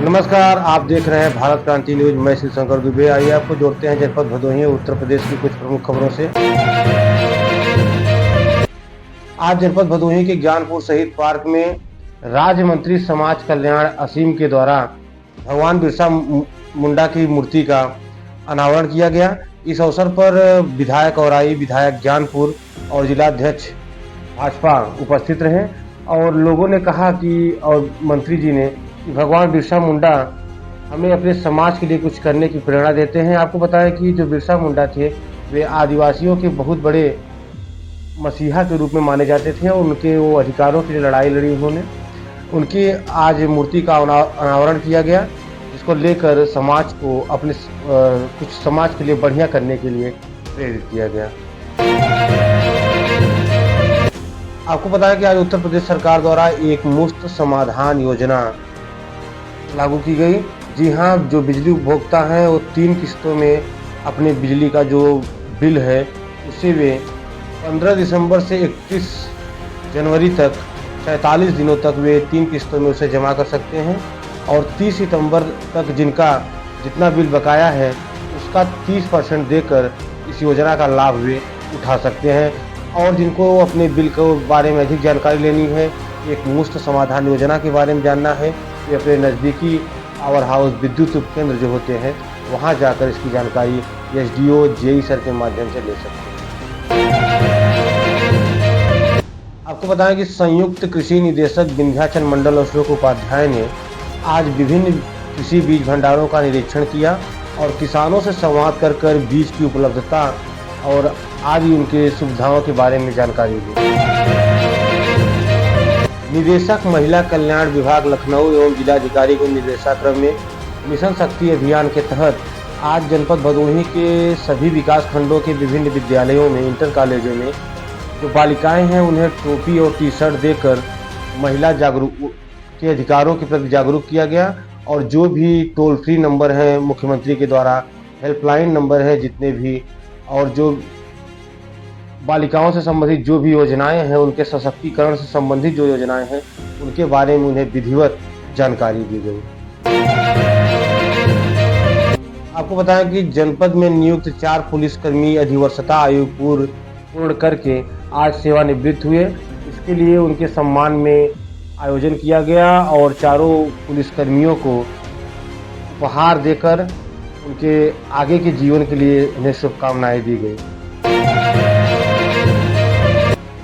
नमस्कार, आप देख रहे हैं भारत क्रांति न्यूज। मैं शिव शंकर दुबे। आइए आपको जोड़ते हैं जनपद भदोही उत्तर प्रदेश की कुछ प्रमुख खबरों से। आज जनपद भदोही के ज्ञानपुर शहीद पार्क में राज्य मंत्री समाज कल्याण असीम के द्वारा भगवान बिरसा मुंडा की मूर्ति का अनावरण किया गया। इस अवसर पर विधायक औराई, विधायक ज्ञानपुर और जिलाध्यक्ष भाजपा उपस्थित रहे और लोगों ने कहा कि और मंत्री जी ने कि भगवान बिरसा मुंडा हमें अपने समाज के लिए कुछ करने की प्रेरणा देते हैं। आपको बताया कि जो बिरसा मुंडा थे वे आदिवासियों के बहुत बड़े मसीहा के रूप में माने जाते थे और उनके वो अधिकारों के लिए लड़ाई लड़ी उन्होंने। उनकी आज मूर्ति का अनावरण किया गया, जिसको लेकर समाज को अपने कुछ समाज के लिए बढ़िया करने के लिए प्रेरित किया गया। आपको बताया कि आज उत्तर प्रदेश सरकार द्वारा एक मुफ्त समाधान योजना लागू की गई। जी हाँ, जो बिजली उपभोक्ता हैं वो 3 किस्तों में अपने बिजली का जो बिल है उसे वे 15 दिसंबर से 31 जनवरी तक 47 दिनों तक वे 3 किस्तों में उसे जमा कर सकते हैं और 30 सितंबर तक जिनका जितना बिल बकाया है उसका 30% देकर इस योजना का लाभ वे उठा सकते हैं। और जिनको अपने बिल के बारे में अधिक जानकारी लेनी है, एक मुफ्त समाधान योजना के बारे में जानना है, वे अपने नज़दीकी पावर हाउस विद्युत उपकेंद्र जो होते हैं वहां जाकर इसकी जानकारी एसडीओ जेई सर के माध्यम से ले सकते हैं। आपको बताएं कि संयुक्त कृषि निदेशक विंध्याचल मंडल अशोक उपाध्याय ने आज विभिन्न कृषि बीज भंडारों का निरीक्षण किया और किसानों से संवाद कर बीज की उपलब्धता और आदि उनके सुविधाओं के बारे में जानकारी दी। निदेशक महिला कल्याण विभाग लखनऊ एवं जिलाधिकारी के निर्देशाक्रम में मिशन शक्ति अभियान के तहत आज जनपद भदोही के सभी विकास खंडों के विभिन्न विद्यालयों में, इंटर कॉलेजों में जो बालिकाएं हैं उन्हें टोपी और टी शर्ट देकर महिला जागरूक के अधिकारों के प्रति जागरूक किया गया। और जो भी टोल फ्री नंबर है मुख्यमंत्री के द्वारा, हेल्पलाइन नंबर है जितने भी, और जो बालिकाओं से संबंधित जो भी योजनाएं हैं, उनके सशक्तिकरण से संबंधित जो योजनाएं हैं उनके बारे में उन्हें विधिवत जानकारी दी गई। आपको बताएं कि जनपद में नियुक्त 4 पुलिसकर्मी अधिवर्षता आयु पूर्ण करके आज सेवानिवृत्त हुए। इसके लिए उनके सम्मान में आयोजन किया गया और चारों पुलिसकर्मियों को उपहार देकर उनके आगे के जीवन के लिए उन्हें शुभकामनाएं दी गई।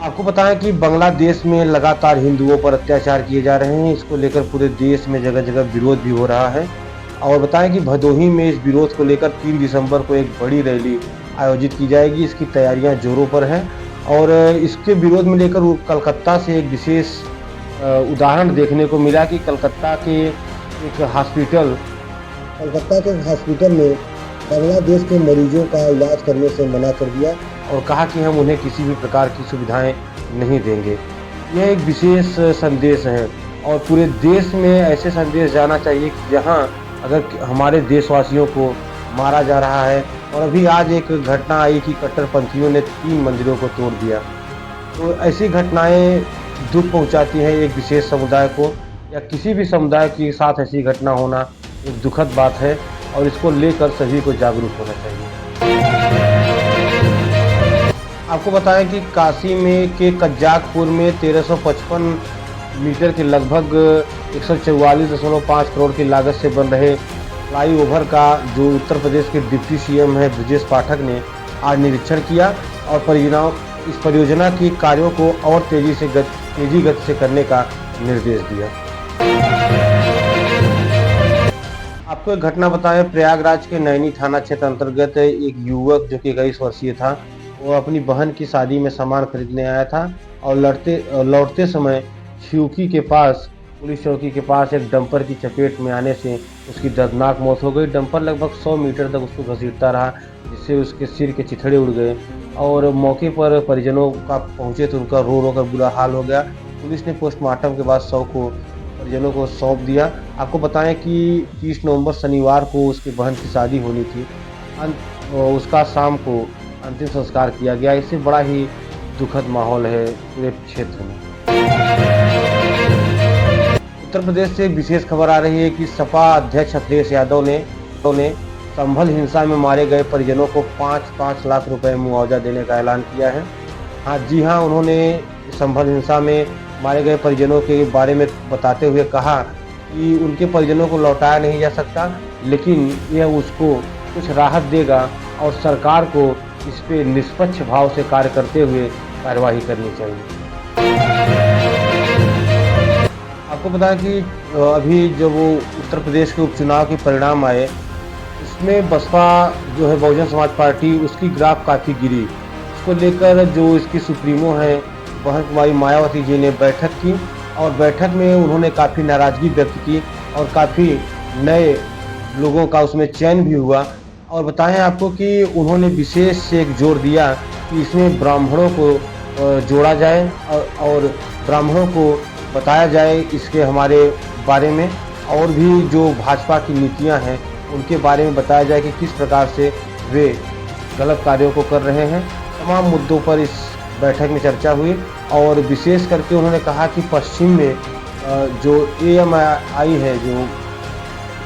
आपको बताएं कि बांग्लादेश में लगातार हिंदुओं पर अत्याचार किए जा रहे हैं। इसको लेकर पूरे देश में जगह जगह विरोध भी हो रहा है। और बताएं कि भदोही में इस विरोध को लेकर 3 दिसंबर को एक बड़ी रैली आयोजित की जाएगी। इसकी तैयारियां जोरों पर हैं और इसके विरोध में लेकर कलकत्ता से एक विशेष उदाहरण देखने को मिला कि कलकत्ता के हॉस्पिटल ने बांग्लादेश के मरीजों का इलाज करने से मना कर दिया और कहा कि हम उन्हें किसी भी प्रकार की सुविधाएं नहीं देंगे। यह एक विशेष संदेश है और पूरे देश में ऐसे संदेश जाना चाहिए कि जहां अगर हमारे देशवासियों को मारा जा रहा है। और अभी आज एक घटना आई कि कट्टरपंथियों ने 3 मंदिरों को तोड़ दिया। तो ऐसी घटनाएं दुख पहुंचाती हैं एक विशेष समुदाय को, या किसी भी समुदाय के साथ ऐसी घटना होना एक दुखद बात है और इसको लेकर सभी को जागरूक होना चाहिए। आपको बताएं कि काशी में के कज्जाकपुर में 1355 मीटर के लगभग 144.5 करोड़ की लागत से बन रहे फ्लाईओवर का जो उत्तर प्रदेश के डिप्टी सीएम है ब्रजेश पाठक ने आज निरीक्षण किया और इस परियोजना की कार्यों को और तेजी गति से करने का निर्देश दिया। आपको एक घटना बताएं, प्रयागराज के नैनी थाना क्षेत्र अंतर्गत एक युवक जो कि 21 वर्षीय था, वो अपनी बहन की शादी में सामान खरीदने आया था और लौटते समय छिउकी के पास, पुलिस चौकी के पास एक डंपर की चपेट में आने से उसकी दर्दनाक मौत हो गई। डंपर लगभग 100 मीटर तक उसको घसीटता रहा, जिससे उसके सिर के चिथड़े उड़ गए और मौके पर परिजनों का पहुंचे तो उनका रो कर बुरा हाल हो गया। पुलिस ने पोस्टमार्टम के बाद शव को परिजनों को सौंप दिया। आपको बताएं कि 30 नवंबर शनिवार को उसकी बहन की शादी होनी थी। उसका शाम को अंतिम संस्कार किया गया। इससे बड़ा ही दुखद माहौल है पूरे क्षेत्र में। उत्तर प्रदेश से एक विशेष खबर आ रही है कि सपा अध्यक्ष अखिलेश यादव ने संभल हिंसा में मारे गए परिजनों को 5-5 लाख रुपए मुआवजा देने का ऐलान किया है। हाँ जी हाँ, उन्होंने संभल हिंसा में मारे गए परिजनों के बारे में बताते हुए कहा कि उनके परिजनों को लौटाया नहीं जा सकता, लेकिन यह उसको कुछ राहत देगा और सरकार को इस पे निष्पक्ष भाव से कार्य करते हुए कार्यवाही करनी चाहिए। आपको पता है कि अभी जब वो उत्तर प्रदेश के उपचुनाव के परिणाम आए, इसमें बसपा जो है बहुजन समाज पार्टी, उसकी ग्राफ काफ़ी गिरी। उसको लेकर जो इसकी सुप्रीमो है बहन कुमारी मायावती जी ने बैठक की और बैठक में उन्होंने काफ़ी नाराज़गी व्यक्त की और काफ़ी नए लोगों का उसमें चयन भी हुआ। और बताएं आपको कि उन्होंने विशेष से एक जोर दिया कि इसमें ब्राह्मणों को जोड़ा जाए और ब्राह्मणों को बताया जाए इसके हमारे बारे में, और भी जो भाजपा की नीतियां हैं उनके बारे में बताया जाए कि किस प्रकार से वे गलत कार्यों को कर रहे हैं। तमाम मुद्दों पर इस बैठक में चर्चा हुई और विशेष करके उन्होंने कहा कि पश्चिम में जो AMI है जो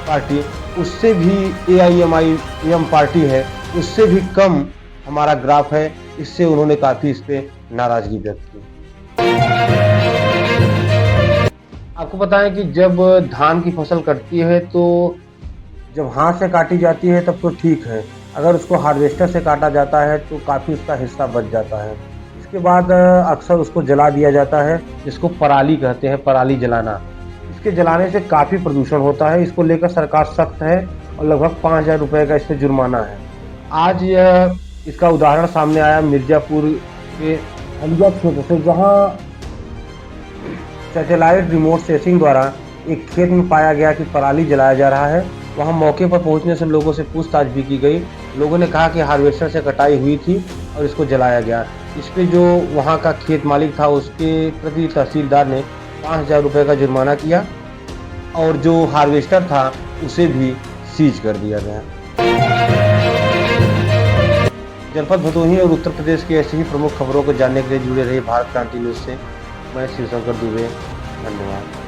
पार्टी, उससे भी AIMIM पार्टी है, उससे भी कम हमारा ग्राफ है। इससे उन्होंने काफ़ी इस पे नाराज़गी व्यक्त की। आपको पता है कि जब धान की फसल कटती है तो जब हाथ से काटी जाती है तब तो ठीक है, अगर उसको हार्वेस्टर से काटा जाता है तो काफ़ी उसका हिस्सा बच जाता है। इसके बाद अक्सर उसको जला दिया जाता है, जिसको पराली कहते हैं, पराली जलाना। इसके जलाने से काफ़ी प्रदूषण होता है। इसको लेकर सरकार सख्त है और लगभग 5,000 रुपये का इस पर जुर्माना है। आज यह इसका उदाहरण सामने आया मिर्ज़ापुर के हलिया क्षेत्र से, जहाँ सैटेलाइट रिमोट सेंसिंग द्वारा एक खेत में पाया गया कि पराली जलाया जा रहा है। वहाँ मौके पर पहुँचने से लोगों से पूछताछ भी की गई। लोगों ने कहा कि हार्वेस्टर से कटाई हुई थी और इसको जलाया गया। इस पे जो वहाँ का खेत मालिक था उसके प्रति तहसीलदार ने 5,000 रुपये का जुर्माना किया और जो हार्वेस्टर था उसे भी सीज कर दिया गया। जनपद भदोही और उत्तर प्रदेश की ऐसी ही प्रमुख खबरों को जानने के लिए जुड़े रहिए भारत क्रांति न्यूज़ से। मैं शिवशंकर दुबे, धन्यवाद।